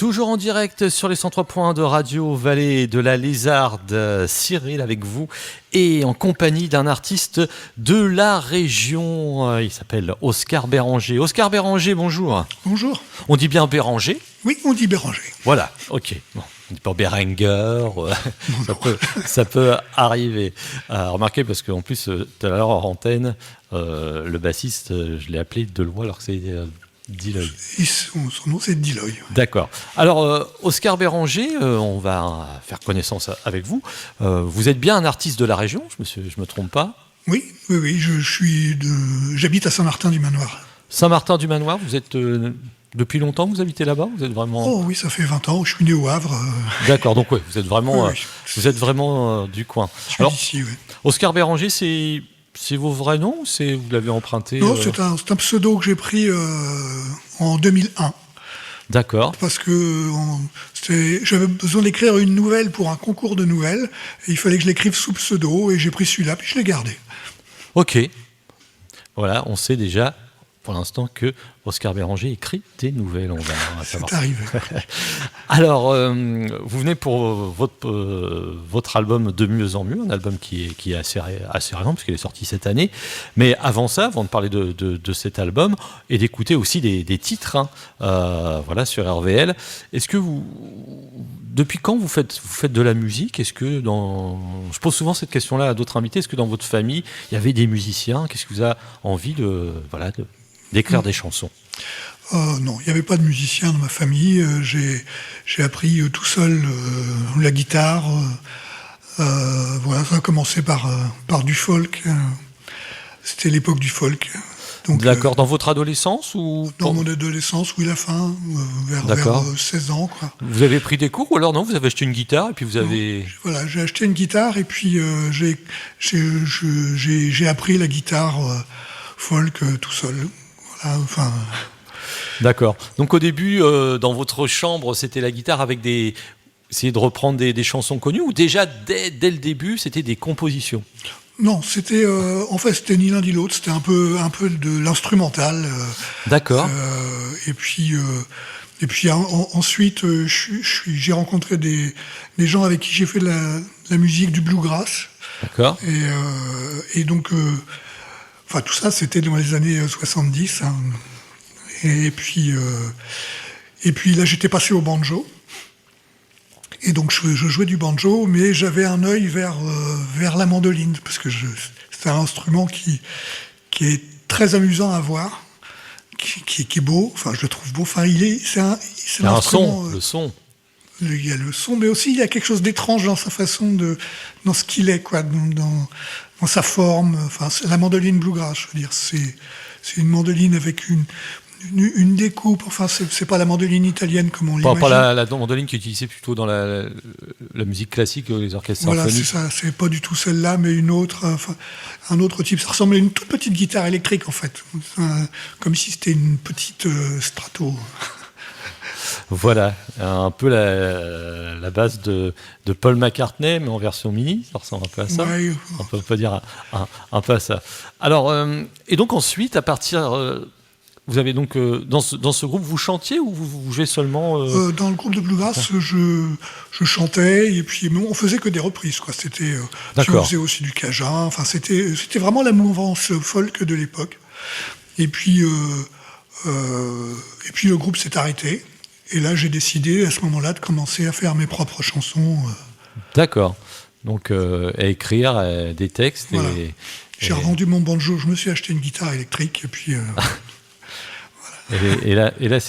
Toujours en direct sur les 103.1 de Radio Vallée de la Lézarde, Cyril avec vous et en compagnie d'un artiste de la région. Il s'appelle Oscar Béranger. Oscar Béranger, bonjour. Bonjour. On dit bien Béranger ? Oui, on dit Béranger. Voilà, ok. Bon, on dit pas Bérenger, ça peut arriver. Remarquez, parce qu'en plus, tout à l'heure en antenne, le bassiste, je l'ai appelé Deloy alors que c'est... Diloy. Son nom, c'est Diloy. D'accord. Alors, Oscar Béranger, on va faire connaissance avec vous. Vous êtes bien un artiste de la région, je me trompe pas ? Oui, j'habite à Saint-Martin-du-Manoir. Saint-Martin-du-Manoir, vous êtes... depuis longtemps, vous habitez là-bas ? Vous êtes vraiment... Oh oui, ça fait 20 ans, je suis né au Havre. D'accord, donc oui, vous êtes vraiment, oui. Vous êtes vraiment du coin. Je suis d'ici, oui. Oscar Béranger, c'est vos vrais noms ou vous l'avez emprunté ? Non, c'est un pseudo que j'ai pris en 2001. D'accord. Parce que j'avais besoin d'écrire une nouvelle pour un concours de nouvelles. Et il fallait que je l'écrive sous pseudo et j'ai pris celui-là, puis je l'ai gardé. Ok. Voilà, on sait déjà pour l'instant que Oscar Béranger écrit des nouvelles. On va savoir. C'est arrivé. Alors, vous venez pour votre album De mieux en mieux, un album qui est assez récent, puisqu'il est sorti cette année. Mais avant ça, avant de parler de cet album, et d'écouter aussi des titres voilà, sur RVL, est-ce que depuis quand vous faites de la musique ? Est-ce que je pose souvent cette question-là à d'autres invités, est-ce que dans votre famille, il y avait des musiciens ? Qu'est-ce qui vous a envie d'écrire des chansons ? Non, il n'y avait pas de musicien dans ma famille. J'ai appris tout seul la guitare. Voilà, ça a commencé par du folk. C'était l'époque du folk. Donc, d'accord, dans votre adolescence ou... Dans mon adolescence, oui, la fin, vers 16 ans. Quoi. Vous avez pris des cours ou alors non, vous avez acheté une guitare et puis vous avez... Non, voilà, j'ai acheté une guitare et puis j'ai appris la guitare folk tout seul. Voilà, enfin... D'accord. Donc au début, dans votre chambre, c'était la guitare avec essayer de reprendre des chansons connues ou déjà dès le début, c'était des compositions ? Non, c'était en fait c'était ni l'un ni l'autre, c'était un peu de l'instrumental. D'accord. Et puis ensuite, j'ai rencontré des gens avec qui j'ai fait la musique du bluegrass. D'accord. Et donc, enfin tout ça, c'était dans les années 70. Hein. Et puis là, j'étais passé au banjo. Et donc, je jouais du banjo, mais j'avais un œil vers la mandoline, parce que c'est un instrument qui est très amusant à voir, qui est beau. Enfin, je le trouve beau. Enfin, c'est un son, le son. Il y a le son, mais aussi il y a quelque chose d'étrange dans sa façon dans ce qu'il est, quoi, dans sa forme. Enfin, la mandoline bluegrass, je veux dire, c'est une mandoline avec une découpe, enfin c'est pas la mandoline italienne comme on l'imagine. Pas la mandoline qui est utilisée plutôt dans la musique classique, les orchestres symphoniques. Voilà, c'est ça, c'est pas du tout celle-là, mais une autre, un autre type. Ça ressemble à une toute petite guitare électrique en fait, comme si c'était une petite strato. Voilà, un peu la base de Paul McCartney, mais en version mini, ça ressemble un peu à ça. Ouais. On peut dire un peu à ça. Alors, et donc ensuite, à partir... vous avez donc, dans ce groupe, vous chantiez ou vous jouez seulement Dans le groupe de bluegrass, je chantais, et puis on faisait que des reprises, quoi. C'était, on faisait aussi du cajun, enfin c'était vraiment la mouvance folk de l'époque. Et puis le groupe s'est arrêté. Et là, j'ai décidé, à ce moment-là, de commencer à faire mes propres chansons. D'accord. Donc, à écrire des textes. Voilà. J'ai revendu mon banjo, je me suis acheté une guitare électrique, et puis... voilà. Et là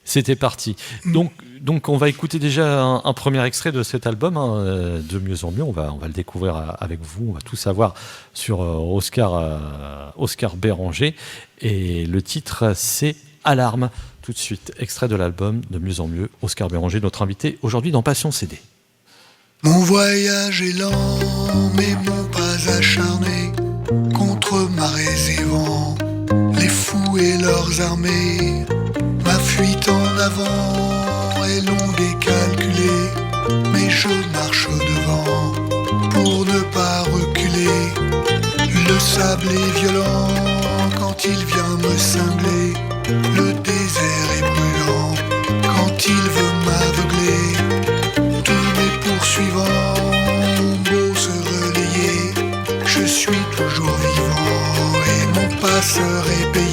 c'était parti. Donc, on va écouter déjà un premier extrait de cet album, De mieux en mieux. On va le découvrir avec vous. On va tout savoir sur Oscar Béranger. Et le titre, c'est Alarme. Tout de suite, extrait de l'album De mieux en mieux, Oscar Béranger, notre invité aujourd'hui dans Passion CD. Mon voyage est lent, mais mon pas acharné, contre marées et vents, les fous et leurs armées. Ma fuite en avant est longue et calculée, mais je marche devant pour ne pas reculer. Le sable est violent quand il vient me cingler. Le désert est brûlant quand il veut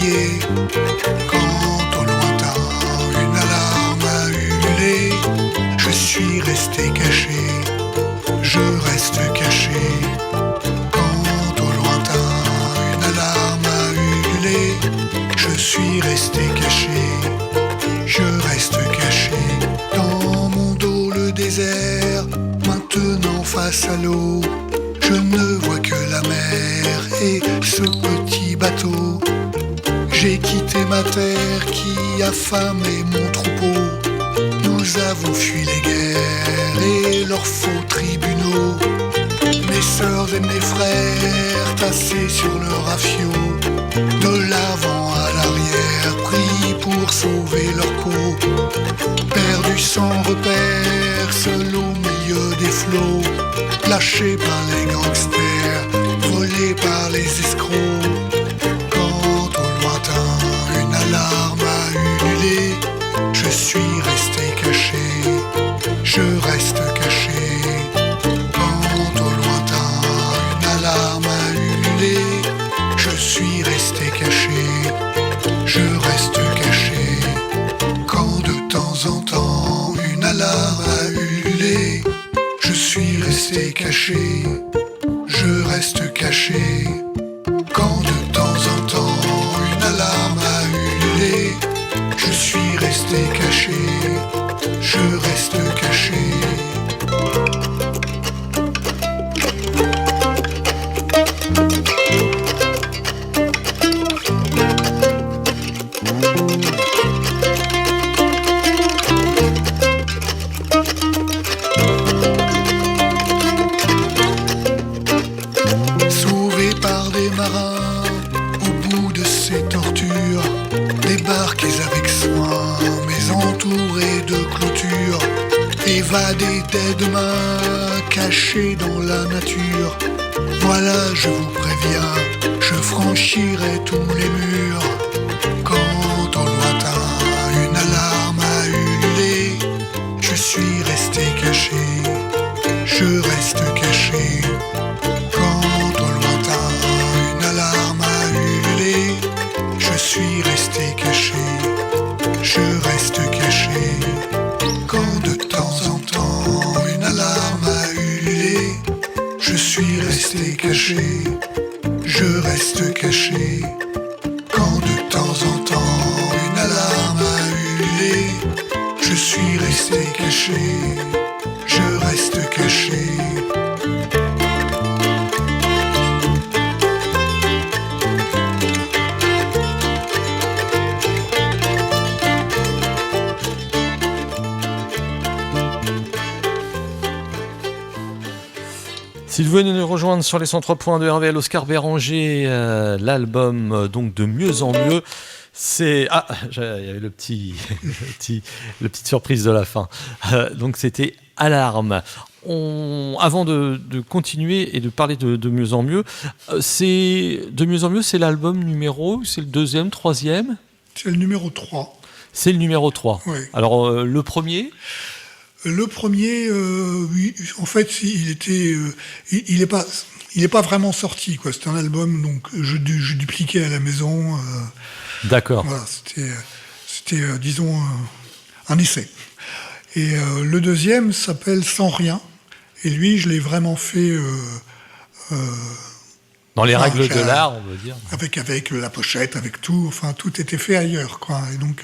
crié, quand au lointain une alarme a ululé, je suis resté caché, je reste caché. Quand au lointain une alarme a ululé, je suis resté caché, je reste caché. Dans mon dos le désert, maintenant face à l'eau, je ne vois que la mer et ce petit bateau. J'ai quitté ma terre qui affamait mon troupeau. Nous avons fui les guerres et leurs faux tribunaux. Mes sœurs et mes frères tassés sur le rafio, de l'avant à l'arrière, pris pour sauver leur peau. Perdus sans repère, seuls au milieu des flots, lâchés par les gangsters, volés par les escrocs. Quand au lointain une alarme a ululé, je suis resté caché, je reste caché. Quand au lointain une alarme a ululé, je suis resté caché, je reste caché. Quand de temps en temps une alarme a ululé, je suis resté caché, je reste caché. Quand de temps en temps une alarme a ululé, je suis resté caché, je reste caché. Sauvé par des marins, au bout de ces tortures, débarqués avec soin, mais entourés de clôtures, évadés dès demain, cachés dans la nature. Voilà, je vous préviens, je franchirai tous les murs. Quand au lointain une alarme a ululé, je suis resté caché, je reste caché. Quand au lointain une alarme a ululé, je suis resté caché, je reste caché. Quand de temps en temps une alarme a ululé, je suis resté caché, je reste caché. Quand de temps en temps une alarme a ululé, je suis resté caché, je reste caché. Si vous venez nous rejoindre sur les 103.2 de RVL, Oscar Béranger, l'album donc de mieux en mieux, c'est il y avait le petite surprise de la fin. Donc c'était Alarme. Avant de continuer et de parler de mieux en mieux, c'est l'album numéro, c'est le deuxième, troisième? C'est le numéro 3. C'est le numéro 3. Oui. Alors le premier? Le premier, oui, en fait, il est pas vraiment sorti, quoi. C'était un album, donc je dupliquais à la maison. D'accord. Voilà, c'était disons, un essai. Et le deuxième s'appelle Sans rien. Et lui, je l'ai vraiment fait dans les règles de l'art, on veut dire. Avec la pochette, avec tout. Enfin, tout était fait ailleurs, quoi. Et donc.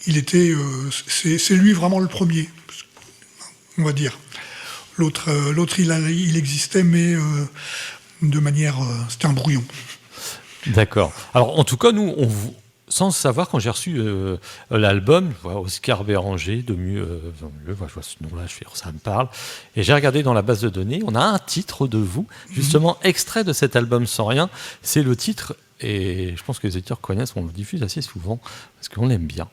Il était, c'est lui vraiment le premier, on va dire. L'autre, il existait, mais de manière, c'était un brouillon. D'accord. Alors, en tout cas, nous, sans savoir, quand j'ai reçu l'album, Oscar Béranger, de mieux en mieux, je vois ce nom-là, ça me parle. Et j'ai regardé dans la base de données, on a un titre de vous, justement, extrait de cet album Sans rien. C'est le titre. Et je pense que les éditeurs connaissent, on le diffuse assez souvent, parce qu'on l'aime bien.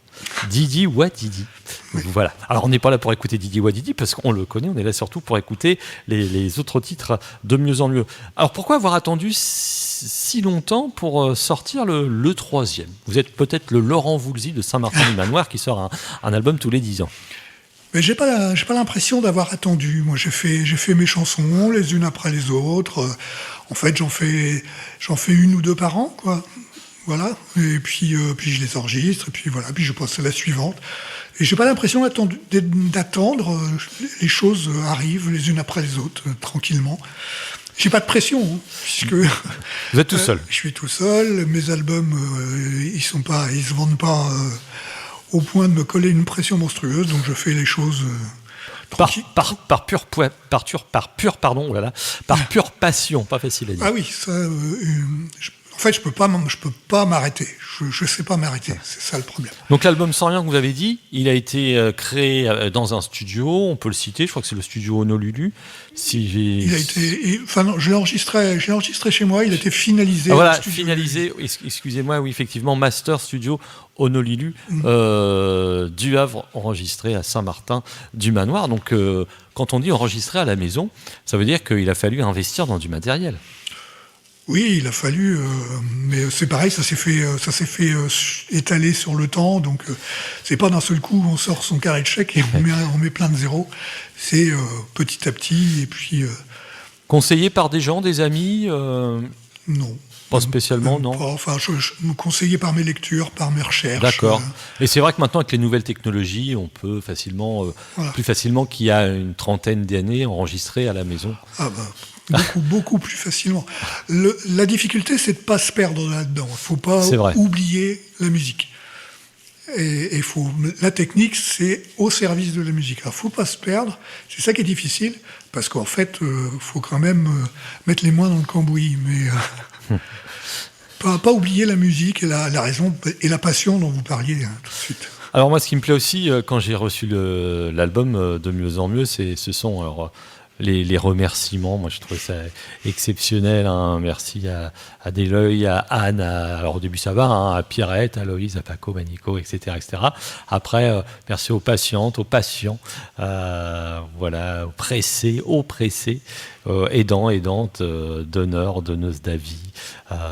Didi Wadidi. Voilà. Alors on n'est pas là pour écouter Didi Wadidi, parce qu'on le connaît, on est là surtout pour écouter les autres titres de mieux en mieux. Alors pourquoi avoir attendu si longtemps pour sortir le troisième? Vous êtes peut-être le Laurent Voulzy de Saint-Martin-du-Manoir qui sort un album tous les 10 ans. Mais j'ai pas l'impression d'avoir attendu. Moi, j'ai fait mes chansons les unes après les autres. En fait, j'en fais une ou deux par an, quoi. Voilà. Et puis je les enregistre, et puis voilà. Puis je passe à la suivante. Et j'ai pas l'impression d'attendre. Les choses arrivent les unes après les autres, tranquillement. J'ai pas de pression, hein, puisque Vous êtes tout seul. je suis tout seul. Mes albums, ils se vendent pas au point de me coller une pression monstrueuse. Donc je fais les choses tranquilles. Par pure passion, pas facile à dire. Ah oui, ça. En fait, je peux pas m'arrêter. Je sais pas m'arrêter. C'est ça le problème. Donc l'album Sans rien que vous avez dit, il a été créé dans un studio, on peut le citer, je crois que c'est le studio Honolulu. Il a été, non, j'ai enregistré chez moi. Il a été finalisé. Ah, voilà, finalisé. Excusez-moi, oui, effectivement, Master Studio Honolulu du Havre, enregistré à Saint-Martin du Manoir. Donc, quand on dit enregistré à la maison, ça veut dire qu'il a fallu investir dans du matériel. Oui, il a fallu, mais c'est pareil, ça s'est fait étaler sur le temps, donc c'est pas d'un seul coup on sort son carré de chèques et on met plein de zéros. C'est petit à petit, et puis. Conseillé par des gens, des amis Non. Pas spécialement, non. Enfin, je me conseillais par mes lectures, par mes recherches. D'accord. Et c'est vrai que maintenant, avec les nouvelles technologies, on peut facilement, plus facilement qu'il y a une trentaine d'années, enregistrer à la maison. Ah bah, beaucoup plus facilement. La difficulté, c'est de ne pas se perdre là-dedans. Il ne faut pas oublier la musique. Et la technique, c'est au service de la musique. Alors, il ne faut pas se perdre. C'est ça qui est difficile, parce qu'en fait, il faut quand même mettre les mains dans le cambouis. Mais pas oublier la musique et la raison et la passion dont vous parliez tout de suite. Alors moi, ce qui me plaît aussi, quand j'ai reçu l'album De mieux en mieux, ce sont... Alors, les remerciements, moi je trouvais ça exceptionnel, hein. Merci à Deloy, à Anne, alors au début ça va, hein, à Pierrette, à Loïse, à Paco, Manico, etc. Après, merci aux patientes, aux patients, voilà, aux pressés, aidantes, donneurs, donneuses d'avis,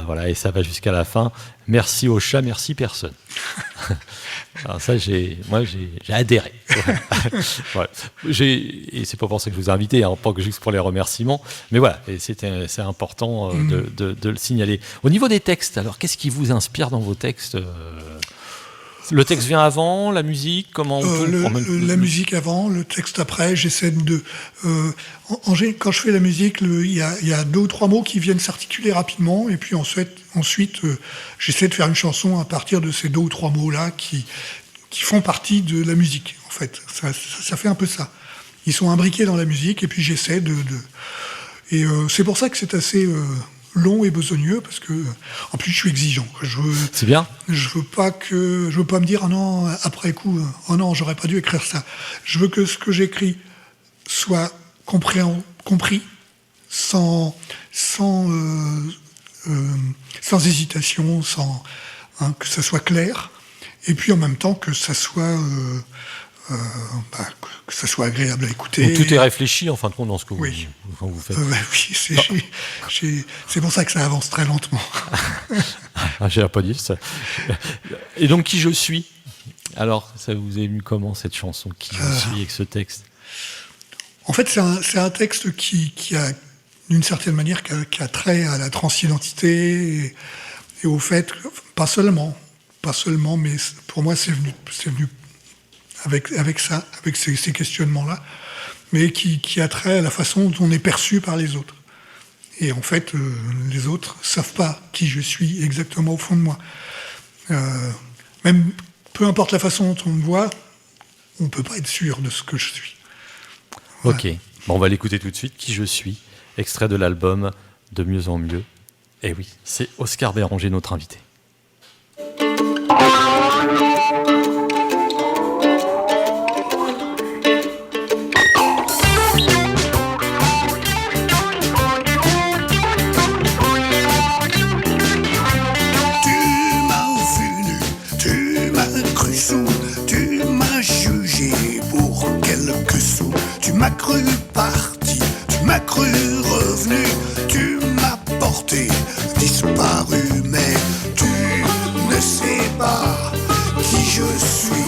voilà, et ça va jusqu'à la fin. Merci au chat, merci personne. Alors ça, j'ai adhéré. Voilà. Et c'est pas pour ça que je vous ai invité, hein, pas que juste pour les remerciements, mais voilà, et c'est important de le signaler. Au niveau des textes, alors qu'est-ce qui vous inspire dans vos textes Le texte vient avant, la musique, comment on peut la musique avant, le texte après. J'essaie de quand je fais la musique, il y a 2 ou 3 mots qui viennent s'articuler rapidement, et puis ensuite j'essaie de faire une chanson à partir de ces 2 ou 3 mots là qui font partie de la musique. En fait, ça fait un peu ça. Ils sont imbriqués dans la musique, et puis j'essaie et c'est pour ça que c'est assez long et besogneux, parce que en plus je suis exigeant. C'est bien. Je veux pas me dire non après coup, oh non, j'aurais pas dû écrire ça. Je veux que ce que j'écris soit compris sans hésitation, que ça soit clair, et puis en même temps que ça soit agréable à écouter. Donc tout est réfléchi en fin de compte dans ce que vous faites. Oui, c'est pour ça que ça avance très lentement. J'ai pas dit ça. Et donc qui je suis? Alors ça vous est venu comment cette chanson, qui je suis, avec ce texte? En fait, c'est un texte qui a d'une certaine manière qui a trait à la transidentité et au fait, pas seulement, mais pour moi c'est venu avec ça, avec ces questionnements-là, mais qui a trait à la façon dont on est perçu par les autres. Et en fait, les autres savent pas qui je suis exactement au fond de moi. Même peu importe la façon dont on me voit, on peut pas être sûr de ce que je suis. Voilà. Ok, bon, on va l'écouter tout de suite. Qui je suis, extrait de l'album De mieux en mieux. Et oui, c'est Oscar Béranger, notre invité. Tu m'as cru parti, tu m'as cru revenu, tu m'as porté, disparu, mais tu ne sais pas qui je suis.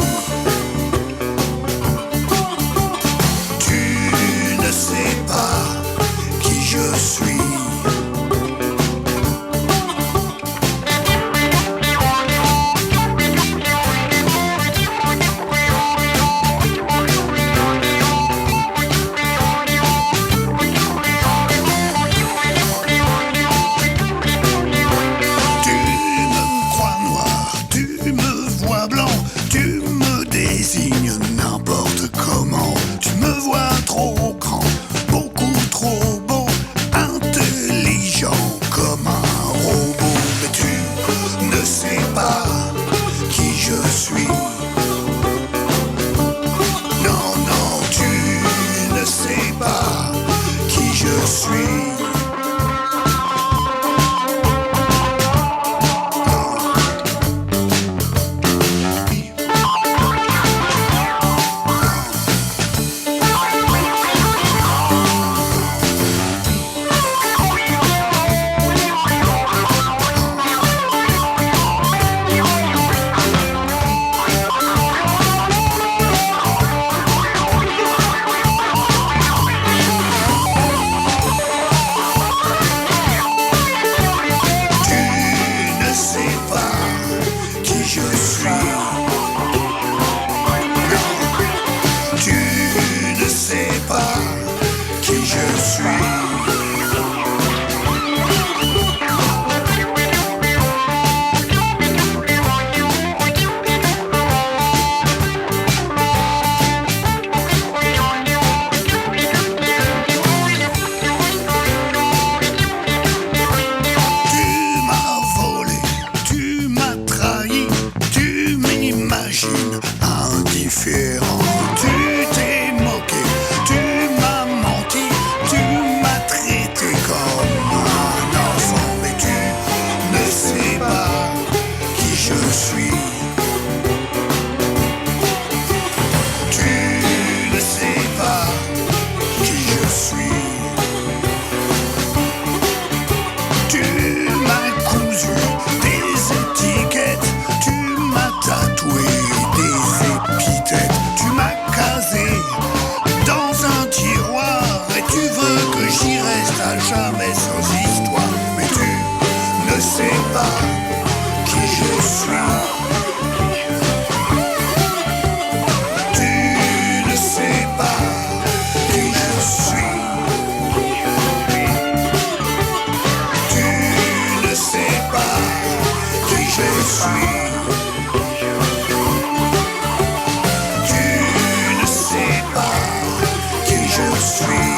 suis. Tu ne sais pas qui je suis.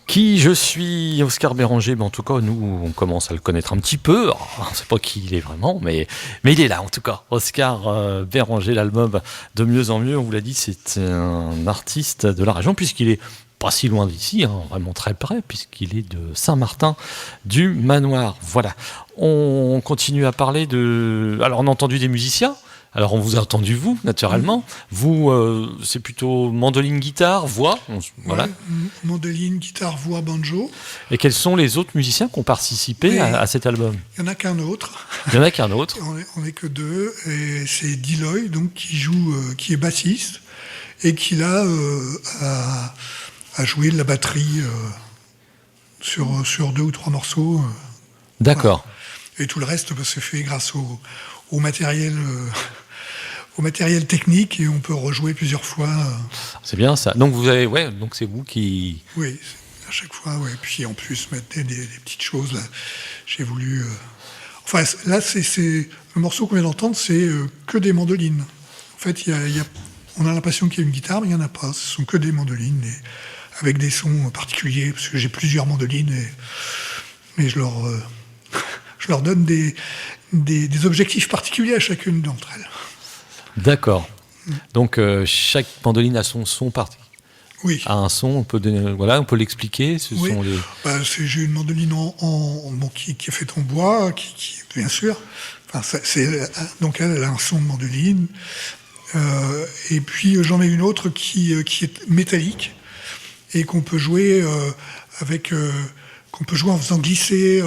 Qui je suis, Oscar Béranger, mais en tout cas, nous, on commence à le connaître un petit peu. Alors, on ne sait pas qui il est vraiment, mais il est là, en tout cas. Oscar Béranger, l'album De mieux en mieux, on vous l'a dit, c'est un artiste de la région, puisqu'il est pas si loin d'ici, hein, vraiment très près, puisqu'il est de Saint-Martin du Manoir. Voilà. On continue à parler de... Alors, on a entendu des musiciens. Alors, on vous a entendu, vous, naturellement. Vous, c'est plutôt mandoline, guitare, voix. Voilà. Ouais, mandoline, guitare, voix, banjo. Et quels sont les autres musiciens qui ont participé à cet album ? Il n'y en a qu'un autre. Il n'y en a qu'un autre. On est que deux. Et c'est Diloy, donc, qui joue, qui est bassiste et qui, là, a joué de la batterie sur 2 ou 3 morceaux. D'accord. Voilà. Et tout le reste, c'est fait grâce au matériel... au matériel technique, et on peut rejouer plusieurs fois. C'est bien ça. Donc vous avez, donc c'est vous qui... Oui, à chaque fois, ouais. Puis en plus, mettre des petites choses, là, j'ai voulu... Enfin, là, c'est le morceau qu'on vient d'entendre, c'est que des mandolines. En fait, on a l'impression qu'il y a une guitare, mais il n'y en a pas. Ce sont que des mandolines, avec des sons particuliers, parce que j'ai plusieurs mandolines, mais je leur donne des objectifs particuliers à chacune d'entre elles. D'accord. Donc chaque mandoline a son son particulier. Oui. A un son, on peut l'expliquer. Oui. J'ai une mandoline qui est faite en bois, qui bien sûr. Enfin, donc elle a un son de mandoline. Et puis j'en ai une autre qui est métallique et qu'on peut jouer qu'on peut jouer en faisant glisser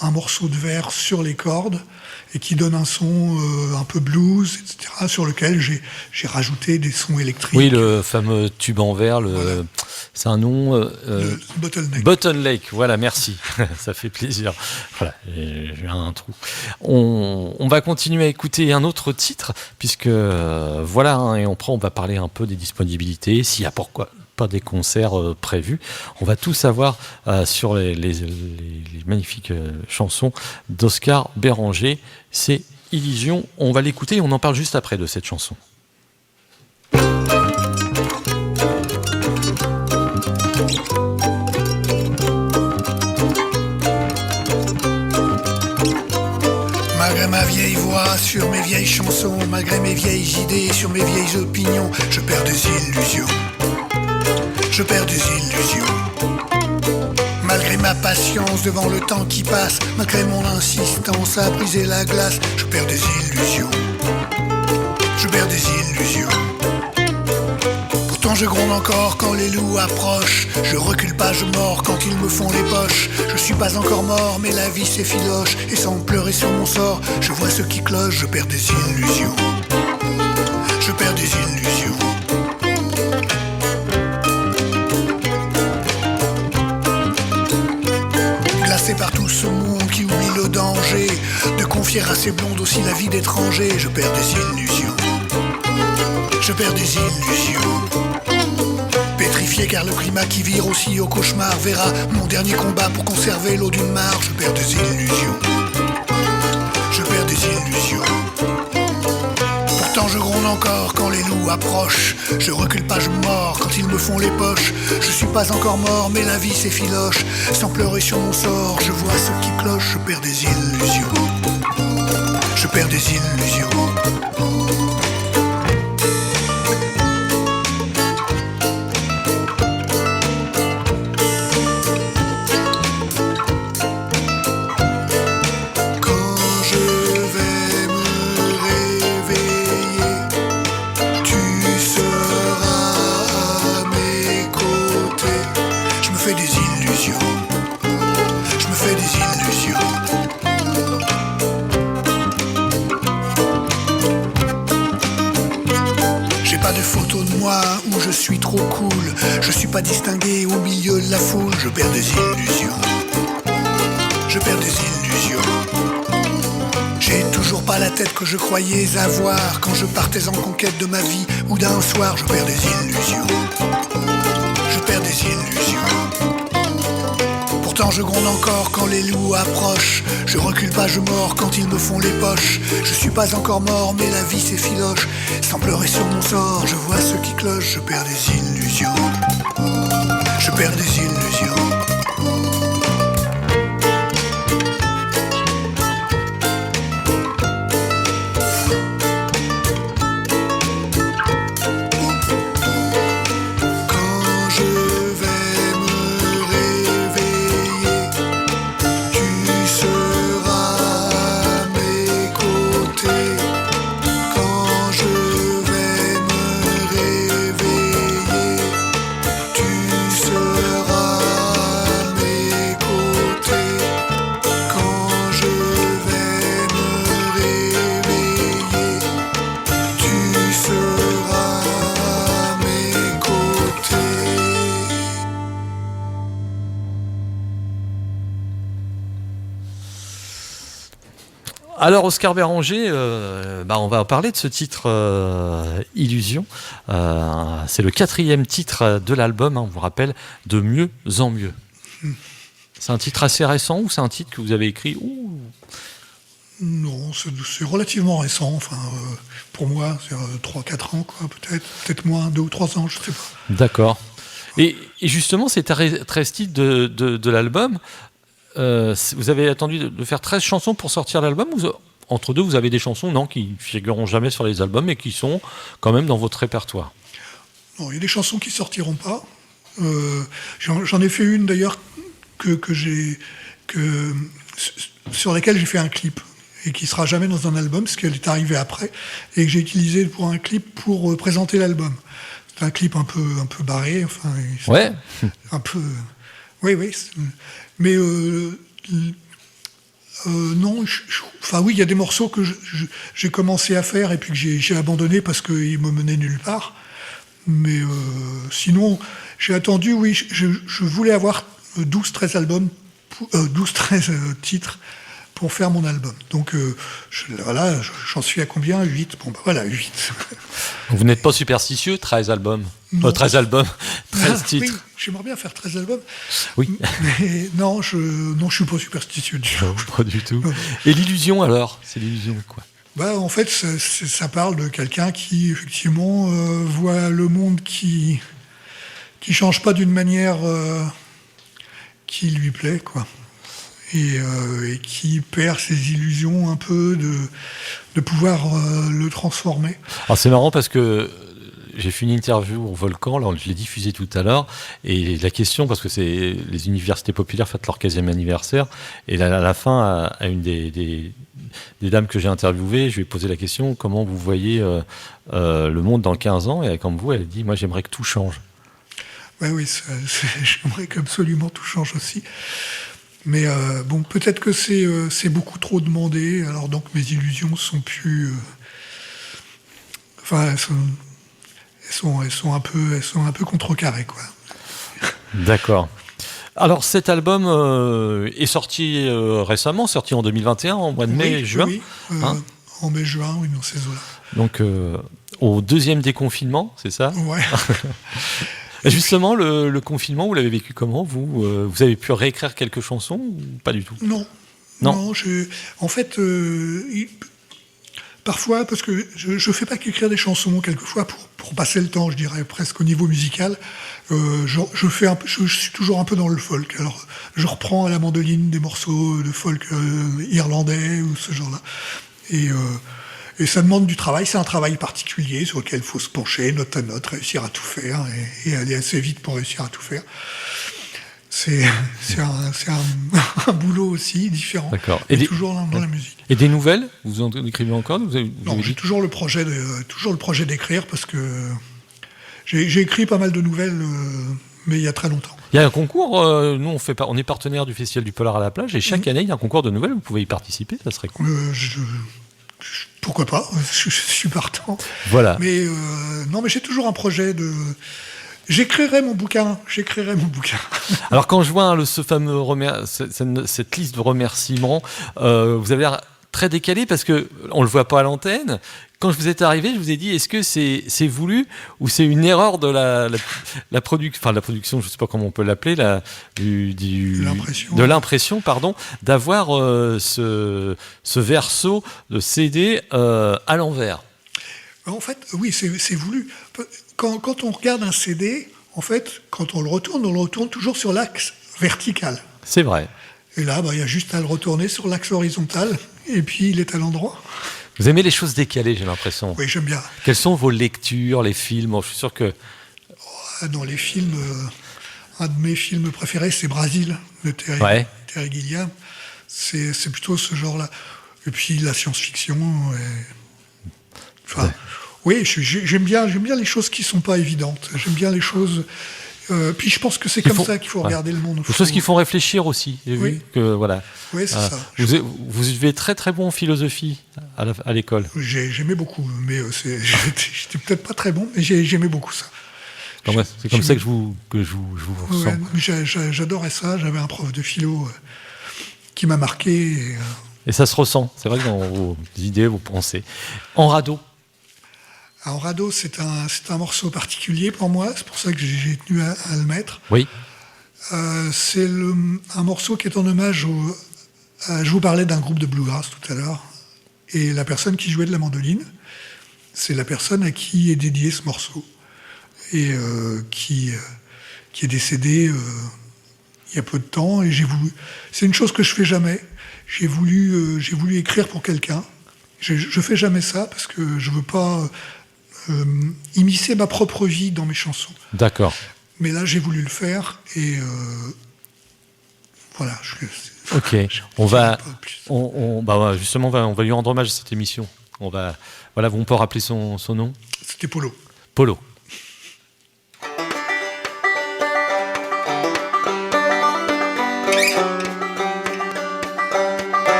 un morceau de verre sur les cordes, et qui donne un son un peu blues, etc., sur lequel j'ai rajouté des sons électriques. Oui, le fameux tube en verre, voilà. C'est un nom... le Bottleneck. Bottleneck, voilà, merci. Ça fait plaisir. Voilà, j'ai un trou. On va continuer à écouter un autre titre, puisque voilà, hein, et on va parler un peu des disponibilités, s'il y a pas des concerts prévus. On va tout savoir sur les magnifiques chansons d'Oscar Béranger. C'est Illusion. On va l'écouter et on en parle juste après de cette chanson. Malgré ma vieille voix sur mes vieilles chansons, malgré mes vieilles idées sur mes vieilles opinions, je perds des illusions. Je perds des illusions. Malgré ma patience devant le temps qui passe, malgré mon insistance à briser la glace, je perds des illusions. Je perds des illusions. Pourtant je gronde encore quand les loups approchent. Je recule pas, je mords quand ils me font les poches. Je suis pas encore mort, mais la vie s'effiloche. Et sans pleurer sur mon sort, je vois ce qui cloche. Je perds des illusions. Je perds des illusions. Glacé par tout ce monde qui oublie le danger de confier à ces blondes aussi la vie d'étranger. Je perds des illusions. Je perds des illusions. Pétrifié car le climat qui vire aussi au cauchemar verra mon dernier combat pour conserver l'eau d'une mare. Je perds des illusions. Je perds des illusions. Pourtant je gronde encore quand les loups approchent. Je recule pas, je mords quand ils me font les poches. Je suis pas encore mort mais la vie s'effiloche. Sans pleurer sur mon sort, je vois ce qui cloche. Je perds des illusions. Je perds des illusions. Où je suis trop cool, je suis pas distingué au milieu de la foule. Je perds des illusions. Je perds des illusions. J'ai toujours toujours pas la tête que je croyais avoir quand je partais en conquête de ma vie, où d'un soir je perds des illusions. Je perds des illusions. Pourtant je gronde encore quand les loups approchent. Je recule pas, je mords quand ils me font les poches. Je suis pas encore mort mais la vie s'effiloche. Sans pleurer sur mon sort, je vois ce qui cloche. Je perds des illusions. Je perds des illusions. Alors Oscar Béranger, on va parler de ce titre Illusion. C'est le 4e titre de l'album, on vous rappelle, De mieux en mieux. C'est un titre assez récent ou c'est un titre que vous avez écrit Non, c'est relativement récent. Enfin, pour moi, c'est 3-4 ans, quoi, peut-être moins, 2 ou 3 ans, je ne sais pas. D'accord. Et justement, c'est très style de l'album. Vous avez attendu de faire 13 chansons pour sortir l'album ou entre deux, vous avez des chansons qui ne figureront jamais sur les albums mais qui sont quand même dans votre répertoire? Non, il y a des chansons qui ne sortiront pas. J'en ai fait une d'ailleurs sur laquelle j'ai fait un clip et qui ne sera jamais dans un album parce qu'elle est arrivée après et que j'ai utilisé pour un clip pour présenter l'album. C'est un clip un peu barré, enfin, ouais. Un peu... Oui. Mais non, oui, il y a des morceaux que j'ai commencé à faire et puis que j'ai abandonné parce qu'ils me menaient nulle part. Mais sinon, j'ai attendu, oui, je voulais avoir 12-13 albums, 12-13 titres pour faire mon album. Donc voilà, j'en suis à combien? 8. Bon, voilà, 8. Vous n'êtes pas superstitieux, 13 albums? 13 albums, 13 titres. Oui, j'aimerais bien faire 13 albums. Oui. Mais non, je suis pas superstitieux du tout. Non, pas du tout. Et l'illusion alors? C'est l'illusion de quoi? En fait, ça parle de quelqu'un qui, effectivement, voit le monde qui change pas d'une manière qui lui plaît, quoi. Et qui perd ses illusions un peu de pouvoir le transformer. Alors c'est marrant parce que j'ai fait une interview au Volcan, là, je l'ai diffusée tout à l'heure, et la question, parce que c'est les universités populaires fêtent leur 15e anniversaire, et à la fin, à une des dames que j'ai interviewées, je lui ai posé la question, comment vous voyez le monde dans 15 ans? Et comme vous, elle a dit, moi j'aimerais que tout change. Oui, j'aimerais qu'absolument tout change aussi. Mais peut-être que c'est beaucoup trop demandé, alors donc mes illusions sont plus... elles sont un peu contrecarrées, quoi. D'accord. Alors cet album est sorti récemment, sorti en 2021, en mois de mai-juin. Oui, en mai-juin, oui, dans ces eaux-là. Donc au 2e déconfinement, c'est ça? Ouais. Justement, le confinement, vous l'avez vécu comment? Vous avez pu réécrire quelques chansons ou pas du tout? Non. En fait, parfois, parce que je fais pas qu'écrire des chansons, quelquefois pour passer le temps, je dirais presque au niveau musical, je suis toujours un peu dans le folk. Alors, je reprends à la mandoline des morceaux de folk irlandais ou ce genre-là. Et ça demande du travail, c'est un travail particulier sur lequel il faut se pencher, note à note, réussir à tout faire et aller assez vite pour réussir à tout faire. C'est un boulot aussi différent. D'accord. Et toujours dans la musique. Et des nouvelles? Vous en écrivez encore? Non, j'ai toujours le projet d'écrire parce que j'ai écrit pas mal de nouvelles, mais il y a très longtemps. Il y a un concours, nous on est partenaire du Festival du Polar à la plage, et chaque année il y a un concours de nouvelles, vous pouvez y participer, ça serait cool. Pourquoi pas, je suis partant. Voilà. Mais non, mais j'ai toujours un projet de... J'écrirai mon bouquin. Alors quand je vois ce fameux cette liste de remerciements, vous avez l'air très décalé parce que on le voit pas à l'antenne. Quand vous êtes arrivé, je vous ai dit, est-ce que c'est voulu ou c'est une erreur de la production, je sais pas comment on peut l'appeler, de l'impression, pardon, d'avoir ce verso de CD à l'envers. En fait, oui, c'est voulu. Quand on regarde un CD, en fait, quand on le retourne toujours sur l'axe vertical. C'est vrai. Et là, il y a juste à le retourner sur l'axe horizontal, et puis il est à l'endroit. Vous aimez les choses décalées, j'ai l'impression. Oui, j'aime bien. Quelles sont vos lectures, les films? Je suis sûr que... Dans les films, un de mes films préférés, c'est Brasil, de Terry Gilliam. C'est plutôt ce genre-là. Et puis la science-fiction. Oui, j'aime bien les choses qui ne sont pas évidentes. J'aime bien les choses... puis je pense que c'est comme ça qu'il faut regarder le monde. Des choses qui font réfléchir aussi. J'ai vu que, voilà. Oui, c'est ça. Vous êtes très très bon en philosophie à l'école. J'aimais beaucoup, mais j'étais peut-être pas très bon, mais j'aimais beaucoup ça. C'est comme ça que je vous ressens. J'adorais ça. J'avais un prof de philo qui m'a marqué. Et ça se ressent. C'est vrai que dans vos idées, vos pensées. En radeau. En radeau, c'est un morceau particulier pour moi, c'est pour ça que j'ai tenu à le mettre. Oui. C'est un morceau qui est en hommage je vous parlais d'un groupe de bluegrass tout à l'heure, et la personne qui jouait de la mandoline, c'est la personne à qui est dédié ce morceau, et qui est décédé il y a peu de temps, et c'est une chose que je fais jamais, j'ai voulu écrire pour quelqu'un. Je fais jamais ça, parce que je veux pas... immiscer ma propre vie dans mes chansons. D'accord. Mais là, j'ai voulu le faire et voilà. Ok. Justement, on va lui rendre hommage à cette émission. On peut rappeler son nom. C'était Polo. Polo.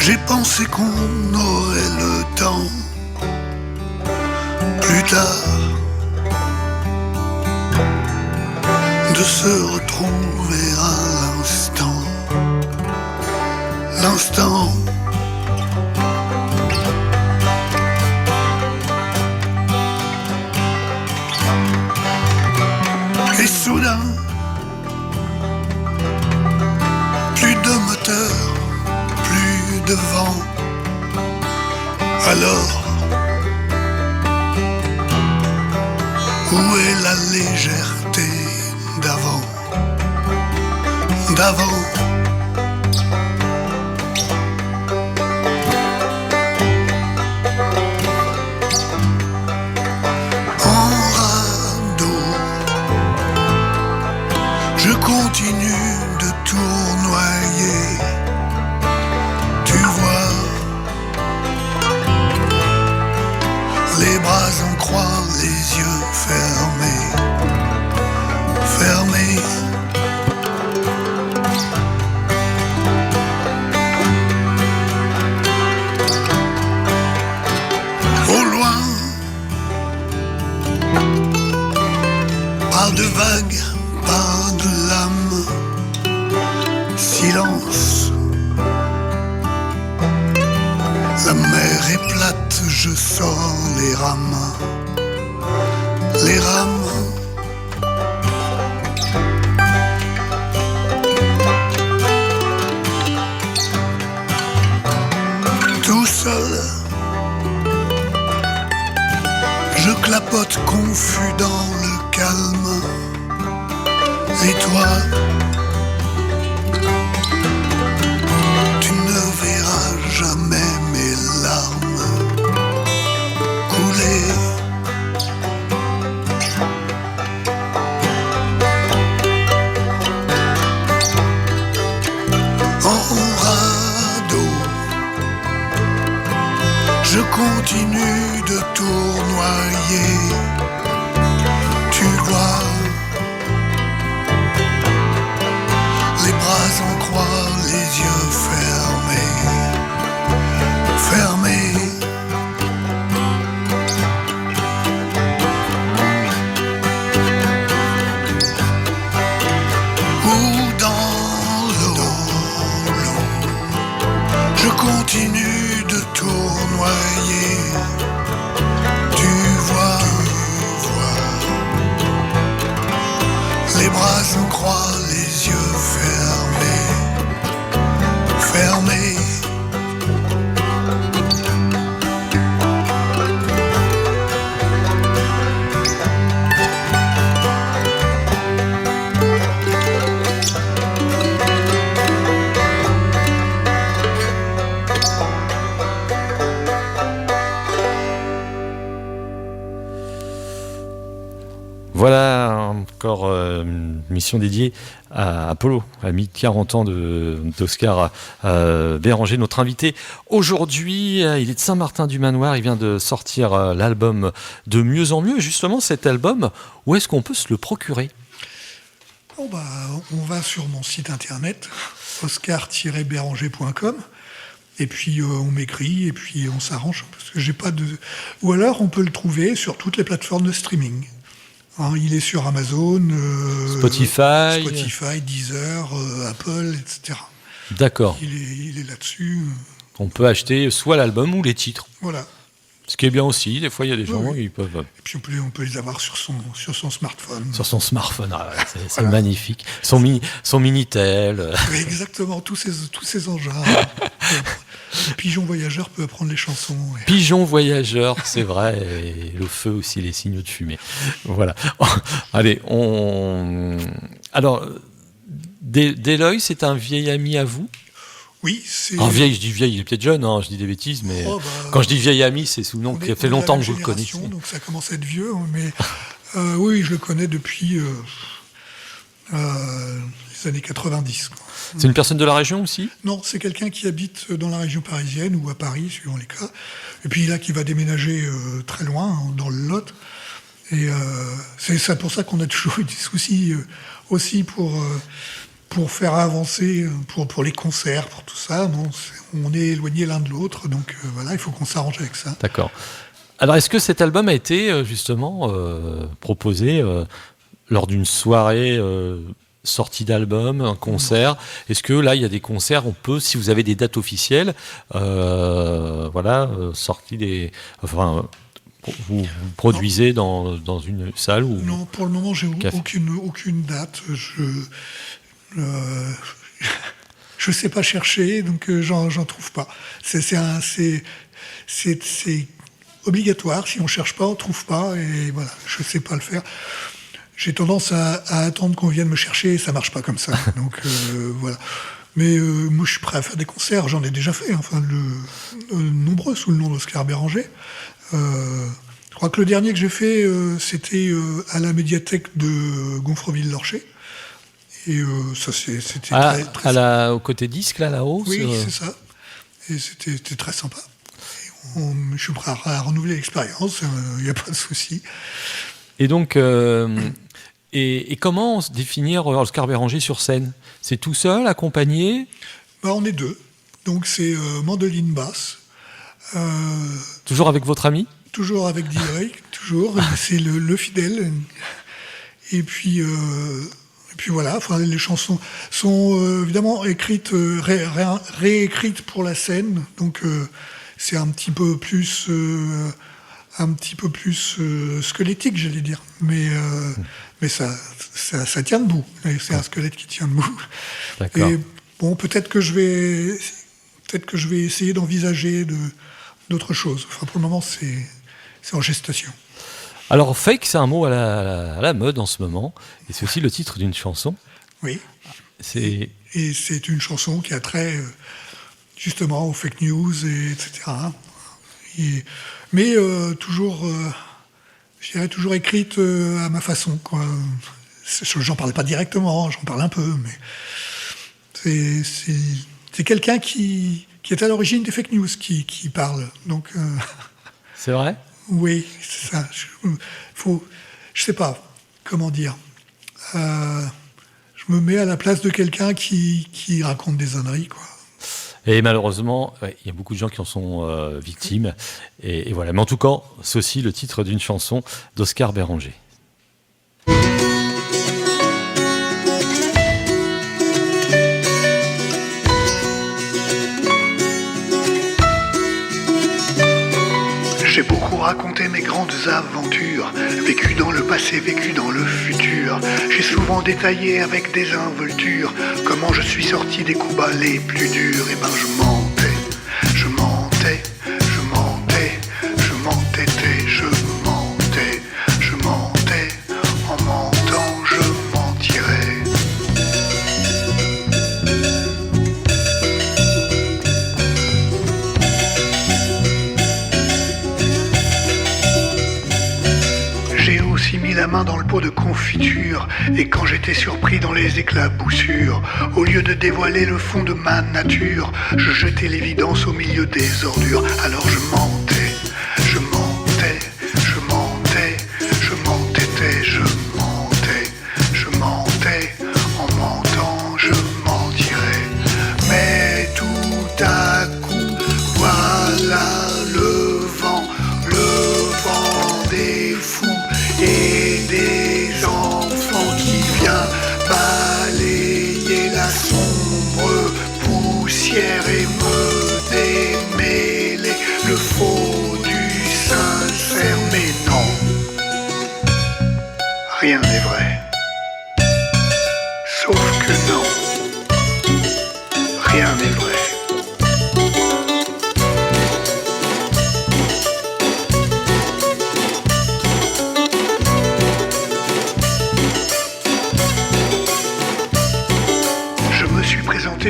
J'ai pensé qu'on aurait le temps plus tard de se retrouver à l'instant. Et soudain, plus de moteur, plus de vent. Alors, où est la légèreté d'avant? En radeau, je continue de tournoyer. Tu vois, les bras en croix, les yeux fermés. Au loin, pas de vagues, pas de lames, silence. La mer est plate, je sors les rames. Tout seul, je clapote confus dans le calme. Et toi, tu ne verras jamais mes larmes couler. Je continue de tournoyer, tu vois, les bras en croix, les yeux fermés. Voilà encore une mission dédiée à Apollo, à la 40 ans d'Oscar Béranger, notre invité. Aujourd'hui, il est de Saint-Martin-du-Manoir, il vient de sortir l'album De mieux en mieux. Justement, cet album, où est-ce qu'on peut se le procurer ? On va sur mon site internet, oscar-béranger.com, et puis on m'écrit, et puis on s'arrange, parce que j'ai pas de... Ou alors on peut le trouver sur toutes les plateformes de streaming. Il est sur Amazon, Spotify, Deezer, Apple, etc. D'accord. Il est là-dessus. On peut acheter soit l'album ou les titres. Voilà. Ce qui est bien aussi, des fois il y a des gens qui peuvent... Et puis on peut les avoir sur son smartphone. Sur son smartphone, c'est voilà. Magnifique. Son Minitel. Oui, exactement, tous ces engins. Pigeon voyageur peut apprendre les chansons. Pigeon voyageur, c'est vrai, et le feu aussi, les signaux de fumée. Voilà. Allez, Alors, Deloy, c'est un vieil ami à vous ? Oui, c'est... Vieil, je dis vieil, il est peut-être jeune, je dis des bêtises, mais quand je dis vieil ami, c'est sous le nom qui fait longtemps que vous le connaissez. Donc ça commence à être vieux, mais oui, je le connais depuis les années 90. Quoi. C'est une personne de la région aussi ? Non, c'est quelqu'un qui habite dans la région parisienne ou à Paris, suivant les cas. Et puis là, qui va déménager très loin, dans le Lot. Et c'est pour ça qu'on a toujours eu des soucis aussi pour faire avancer, pour les concerts, pour tout ça. Bon, on est éloignés l'un de l'autre, donc voilà, il faut qu'on s'arrange avec ça. D'accord. Alors, est-ce que cet album a été justement proposé lors d'une soirée sortie d'album, un concert ? Est-ce que là, il y a des concerts, on peut, si vous avez des dates officielles, sortie des... Enfin, vous produisez dans une salle ou... Non, pour le moment, j'ai aucune date. Je sais pas chercher, donc j'en trouve pas. C'est obligatoire. Si on cherche pas, on trouve pas. Et voilà, je sais pas le faire. J'ai tendance à attendre qu'on vienne me chercher, et ça marche pas comme ça. Donc voilà. Mais moi, je suis prêt à faire des concerts. J'en ai déjà fait, nombreux sous le nom d'Oscar Béranger. Je crois que le dernier que j'ai fait, c'était à la médiathèque de Gonfreville-Lorcher. Et ça, c'était très au côté disque, là-haut. Oui, c'est ça. Et c'était très sympa. Je suis prêt à renouveler l'expérience, il n'y a pas de souci. Et donc, et comment définir Oscar Béranger sur scène ? C'est tout seul, accompagné ? On est deux. Donc c'est mandoline basse. Toujours avec votre ami ? Toujours avec Deloy, toujours. C'est le fidèle. Et puis voilà, les chansons sont évidemment écrites, réécrites pour la scène. Donc c'est un petit peu plus squelettique, j'allais dire. Mais ça tient debout. C'est un squelette qui tient debout. D'accord. Et bon, peut-être que je vais essayer d'envisager d'autres choses. Enfin, pour le moment, c'est en gestation. Alors, fake, c'est un mot à la mode en ce moment. Et c'est aussi le titre d'une chanson. Oui. Et c'est une chanson qui a trait, justement, aux fake news, etc. Mais toujours, je dirais, toujours écrite à ma façon, quoi. J'en parle pas directement, j'en parle un peu, mais c'est quelqu'un qui est à l'origine des fake news qui parle. Donc, c'est vrai ? Oui, c'est ça. Je sais pas comment dire. Je me mets à la place de quelqu'un qui raconte des âneries, quoi. Et malheureusement, il y a beaucoup de gens qui en sont victimes. Et voilà. Mais en tout cas, c'est aussi le titre d'une chanson d'Oscar Béranger. J'ai beaucoup raconté mes grandes aventures, vécues dans le passé, vécues dans le futur. J'ai souvent détaillé avec des involtures comment je suis sorti des coups bas les plus durs. Et je mentais, je mentais, je mentais, je m'entêtais, je mentais, je mentais, en mentant je mentirais. J'ai aussi mis la main dans le pot de confiture. Et quand j'étais surpris dans les éclaboussures, au lieu de dévoiler le fond de ma nature, je jetais l'évidence au milieu des ordures. Alors je mentais, je mentais, je mentais, je m'entêtais, je mentais, je mentais, en mentant je mentirais. Mais tout à coup, voilà le vent des fous et des enfants qui vient balayer la sombre poussière et me démêler le faux du sincère. Mais non, rien n'est vrai, sauf que non, rien n'est vrai.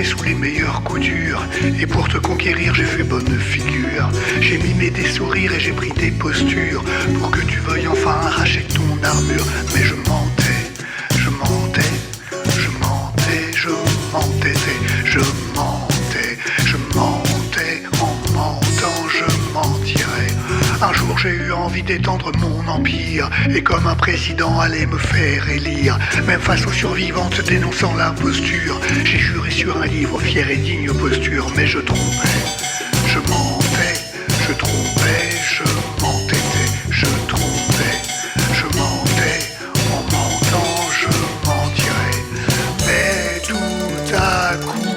Sous les meilleures coutures, et pour te conquérir j'ai fait bonne figure. J'ai mimé des sourires et j'ai pris des postures pour que tu veuilles enfin arracher ton armure. Mais je mentais, je mentais, je mentais, je m'entêtais, je mentais, je mentais, en mentant je mentirais. Un jour j'ai eu envie d'étendre mon empire, et comme un président allait me faire élire, même face aux survivantes dénonçant l'imposture, j'ai juré sur un livre fier et digne posture. Mais je trompais, je mentais, je trompais, je m'entêtais, je trompais, je mentais, en mentant je mentirais. Mais tout à coup,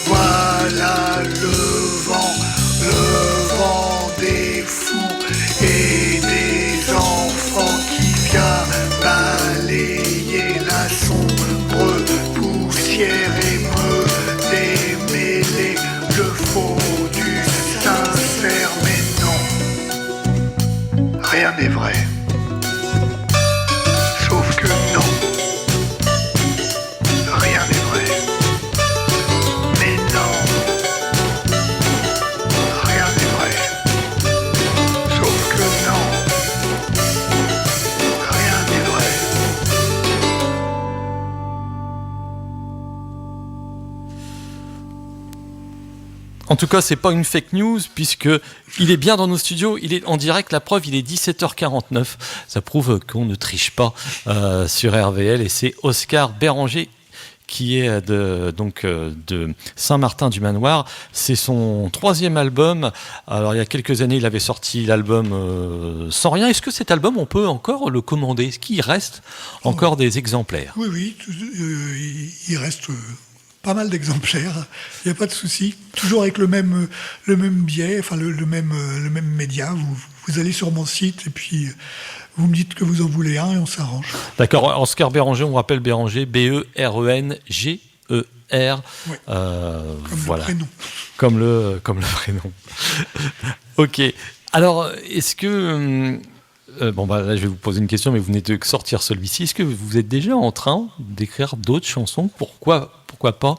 voilà le vent des fous et des enfants qui vient balayer la sombre poussière et me démêler le faux du sincère. Mais non, rien n'est vrai, sauf que non, rien n'est vrai. Mais non, rien n'est vrai, sauf que non, rien n'est vrai. En tout cas, c'est pas une fake news puisque il est bien dans nos studios, il est en direct. La preuve, il est 17h49. Ça prouve qu'on ne triche pas sur RVL. Et c'est Oscar Béranger qui est de Saint-Martin-du-Manoir. C'est son 3e album. Alors, il y a quelques années, il avait sorti l'album Sans rien. Est-ce que cet album, on peut encore le commander ? Est-ce qu'il reste encore des exemplaires ? Oui, il reste pas mal d'exemplaires, il n'y a pas de souci. Toujours avec le même biais, enfin le même média. Vous allez sur mon site et puis vous me dites que vous en voulez un et on s'arrange. D'accord, Oscar Béranger, on rappelle Béranger, Berenger. Oui. Voilà. Le prénom. Comme le prénom. Ok. Alors, est-ce que... là, je vais vous poser une question, mais vous venez de sortir celui-ci. Est-ce que vous êtes déjà en train d'écrire d'autres chansons ? Pourquoi pas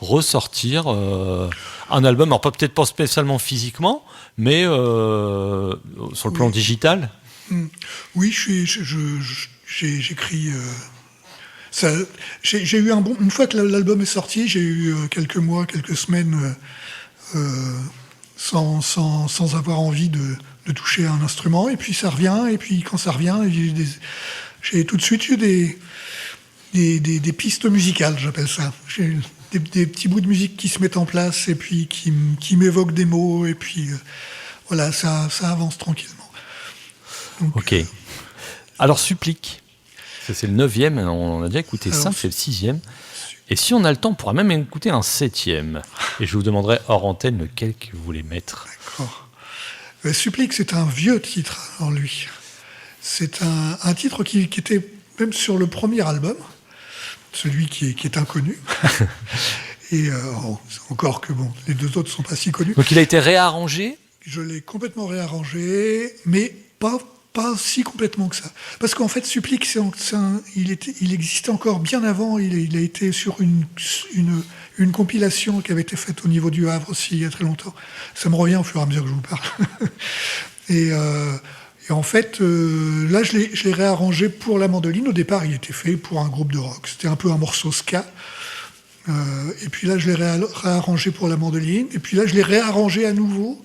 ressortir un album ? Alors, peut-être pas spécialement physiquement, mais sur le plan digital ? Oui, j'écris... j'ai eu une fois que l'album est sorti, j'ai eu quelques mois, quelques semaines sans avoir envie de toucher un instrument, et puis ça revient, et puis quand ça revient, j'ai tout de suite eu des pistes musicales, j'appelle ça. J'ai des petits bouts de musique qui se mettent en place, et puis qui m'évoquent des mots, et puis voilà, ça avance tranquillement. Donc, ok. Alors, Supplique, c'est le 9e, on a déjà écouté 5, c'est le 6e. Et si on a le temps, on pourra même écouter un 7e. Et je vous demanderai hors antenne lequel que vous voulez mettre. D'accord. Supplique, c'est un vieux titre en lui. C'est un titre qui était même sur le premier album, celui qui est inconnu. Et encore que les deux autres ne sont pas si connus. Donc il a été réarrangé ? Je l'ai complètement réarrangé, mais pas si complètement que ça. Parce qu'en fait, Supplique, il existait encore bien avant. Il a été sur une compilation qui avait été faite au niveau du Havre aussi, il y a très longtemps. Ça me revient au fur et à mesure que je vous parle. Et en fait, là, je l'ai réarrangé pour la mandoline. Au départ, il était fait pour un groupe de rock. C'était un peu un morceau ska. Et puis là, je l'ai réarrangé pour la mandoline. Et puis là, je l'ai réarrangé à nouveau.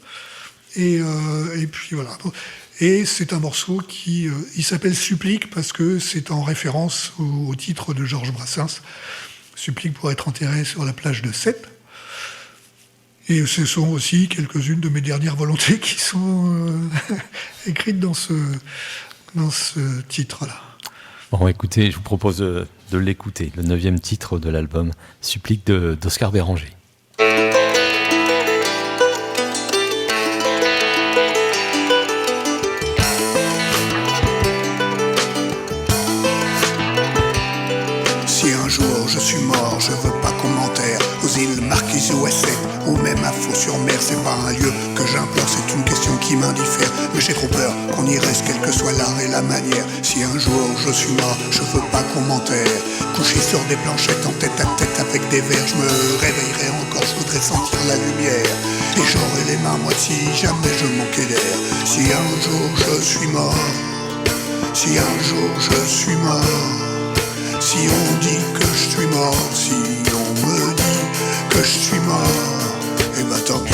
Et puis voilà. Et c'est un morceau qui il s'appelle Supplique parce que c'est en référence au titre de Georges Brassens. Supplique pour être enterré sur la plage de Sète. Et ce sont aussi quelques-unes de mes dernières volontés qui sont écrites dans ce titre-là. Bon, écoutez, je vous propose de l'écouter, le 9e titre de l'album Supplique d'Oscar Béranger. Si un jour je suis mort, je veux pas commentaire. Aux îles Marquises ou Essex, ou même à Fos-sur-Mer, c'est pas un lieu que j'implore, c'est une question qui m'indiffère. Mais j'ai trop peur qu'on y reste, quel que soit l'art et la manière. Si un jour je suis mort, je veux pas commentaire. Couché sur des planchettes en tête à tête avec des verres, je me réveillerai encore, je voudrais sentir la lumière. Et j'aurai les mains moites si jamais je manquais d'air. Si un jour je suis mort, si un jour je suis mort, si on dit que je suis mort, si on me dit que je suis mort, et bah tant pis.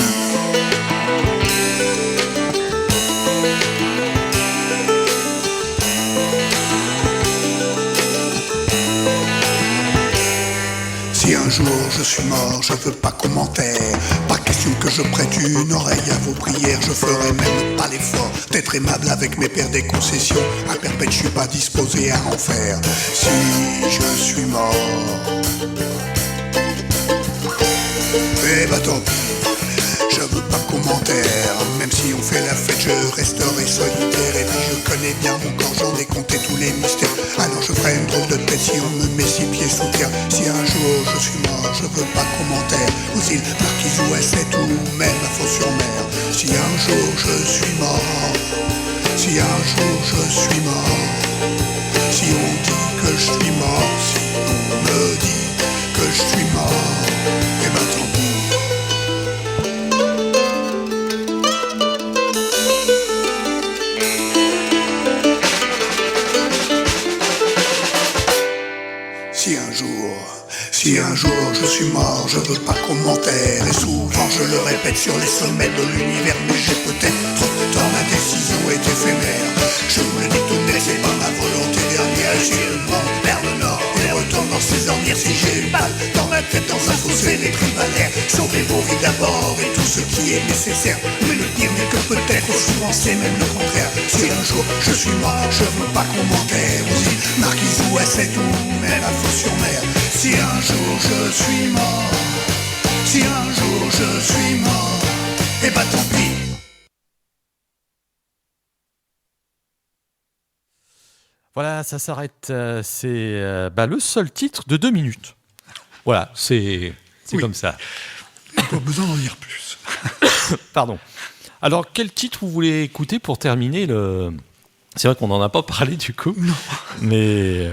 Si un jour je suis mort, je veux pas commentaire. Pas question que je prête une oreille à vos prières. Je ferai même pas l'effort d'être aimable avec mes pères des concessions. À perpète, je suis pas disposé à en faire. Si je suis mort, eh bah tant pis. Je veux pas commentaire, même si on fait la fête, je resterai solitaire. Et puis je connais bien mon corps, j'en ai compté tous les mystères. Alors je ferai une drôle de tête si on me met 6 pieds sous terre. Si un jour je suis mort, je veux pas commentaire. Aux îles Marquises ou Essex ou même à Fos-sur-Mer. Si un jour je suis mort, si un jour je suis mort, si on dit que je suis mort, si on me dit que je suis mort, et ben tant pis. Si un jour je suis mort, je veux pas commentaire. Et souvent je le répète sur les sommets de l'univers. Mais j'ai peut-être dans ma décision est éphémère. Je vous le dis tout net, c'est pas ma volonté dernière. Si le monde perd le nord et retourne dans ses ornières. Si j'ai une balle dans ma tête, dans un fossé des tribalaires. Sauvez vos vies d'abord et tout ce qui est nécessaire. Mais le pire n'est que peut-être souvent c'est même le contraire. Si un jour je suis mort, je veux pas commentaire. Aux îles Marquises ou Essex ou même à Fos-sur-Mer. Si un jour je suis mort, si un jour je suis mort, et bah tant pis. Voilà, ça s'arrête. C'est le seul titre de 2 minutes. Voilà, c'est oui. Comme ça. Pas besoin d'en dire plus. Pardon. Alors, quel titre vous voulez écouter pour terminer le... C'est vrai qu'on n'en a pas parlé du coup, non. Mais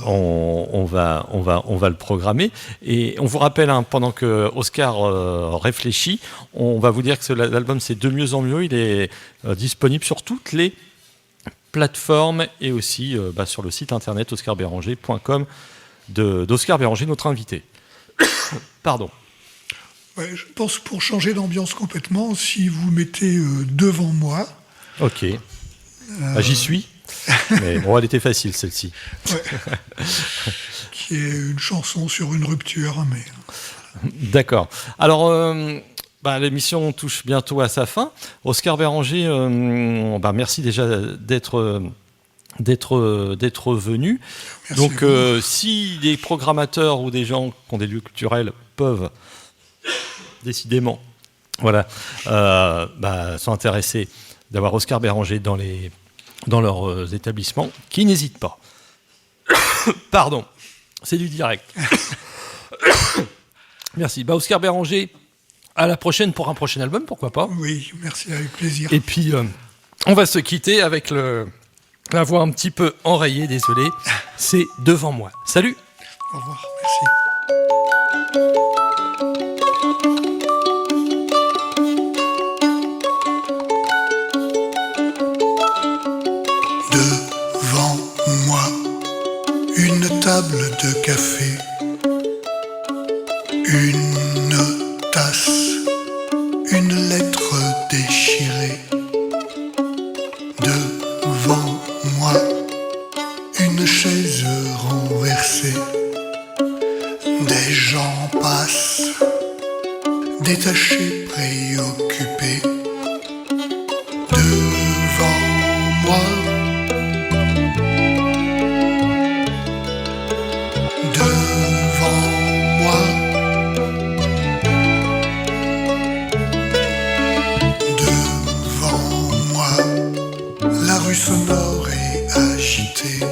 on va le programmer. Et on vous rappelle, pendant que Oscar réfléchit, on va vous dire que l'album c'est De mieux en mieux. Il est disponible sur toutes les plateformes et aussi sur le site internet oscarbéranger.com d'Oscar Béranger, notre invité. Pardon. Ouais, je pense pour changer d'ambiance complètement, si vous mettez devant moi. Ok. J'y suis. Mais bon, elle était facile celle-ci. Ouais. Qui est une chanson sur une rupture. Mais... D'accord. Alors, l'émission touche bientôt à sa fin. Oscar Béranger, merci déjà d'être venu. Merci. Donc, si des programmateurs ou des gens qui ont des lieux culturels peuvent décidément sont intéressés d'avoir Oscar Béranger dans leurs établissements, qui n'hésitent pas. Pardon, c'est du direct. Merci. Oscar Béranger, à la prochaine pour un prochain album, pourquoi pas. Oui, merci, avec plaisir. Et puis, on va se quitter avec la voix un petit peu enrayée, désolé. C'est Devant moi. Salut. Au revoir, merci. table de café, une tasse, une lettre déchirée. Devant moi, une chaise renversée. Des gens passent, détachés, préoccupés. Devant moi, devant moi, devant moi, la rue sonore et agitée.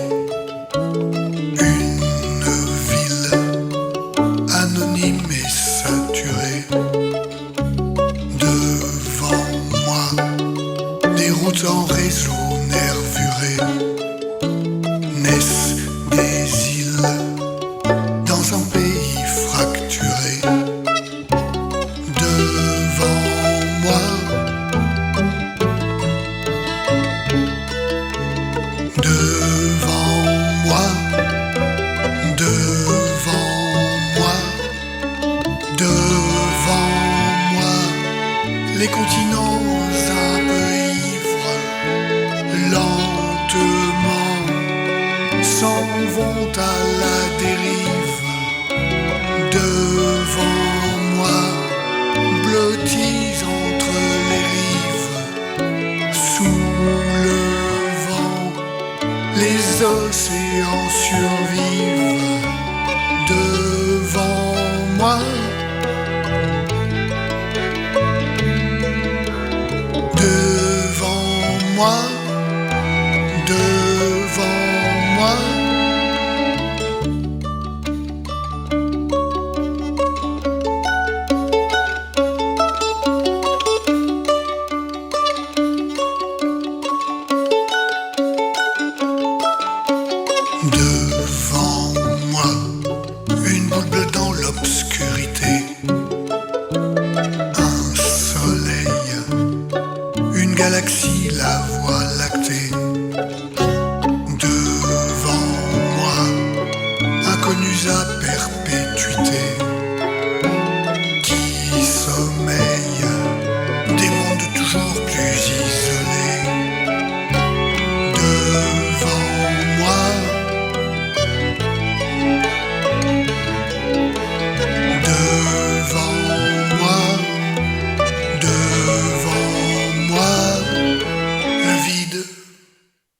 Une ville anonyme et saturée. Devant moi, des routes en réseau nervuré. Naissent des îles dans un pays fracturé. Devant moi, devant moi, devant moi, devant moi, les continents un peu ivres, lentement, s'en vont à la dérive. Devant moi, blottis entre les rives, sous le vent, les océans survivent. Devant moi, devant moi, devant moi. Devant moi, une boule bleue dans l'obscurité. Un soleil, une galaxie, la voie lactée.